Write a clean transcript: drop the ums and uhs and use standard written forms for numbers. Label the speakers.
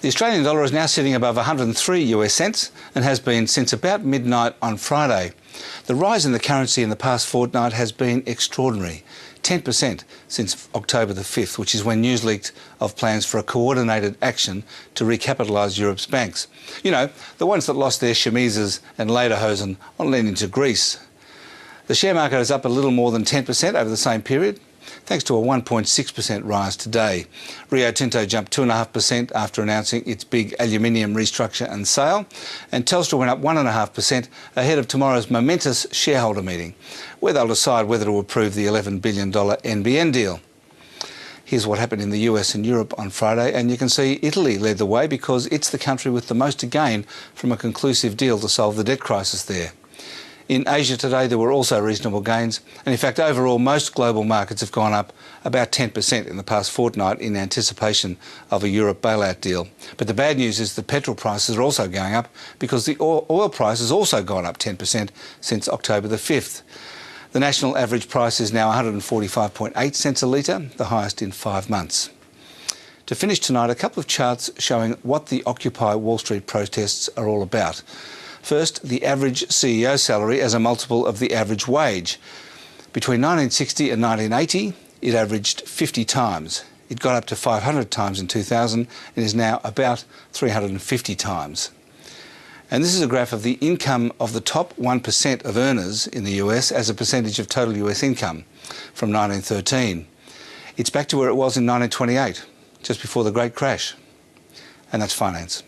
Speaker 1: The Australian dollar is now sitting above 103 US cents and has been since about midnight on Friday. The rise in the currency in the past fortnight has been extraordinary, 10% since October the 5th, which is when news leaked of plans for a coordinated action to recapitalise Europe's banks. You know, the ones that lost their chemises and lederhosen on lending to Greece. The share market is up a little more than 10% over the same period, thanks to a 1.6% rise today. Rio Tinto jumped 2.5% after announcing its big aluminium restructure and sale, and Telstra went up 1.5% ahead of tomorrow's momentous shareholder meeting, where they'll decide whether to approve the $11 billion NBN deal. Here's what happened in the US and Europe on Friday, and you can see Italy led the way because it's the country with the most to gain from a conclusive deal to solve the debt crisis there. In Asia today, there were also reasonable gains, and in fact, overall, most global markets have gone up about 10% in the past fortnight in anticipation of a Europe bailout deal. But the bad news is that petrol prices are also going up because the oil price has also gone up 10% since October the 5th. The national average price is now 145.8 cents a litre, the highest in 5 months. To finish tonight, a couple of charts showing what the Occupy Wall Street protests are all about. First, the average CEO salary as a multiple of the average wage. Between 1960 and 1980, it averaged 50 times. It got up to 500 times in 2000 and is now about 350 times. And this is a graph of the income of the top 1% of earners in the US as a percentage of total US income from 1913. It's back to where it was in 1928, just before the Great Crash. And that's finance.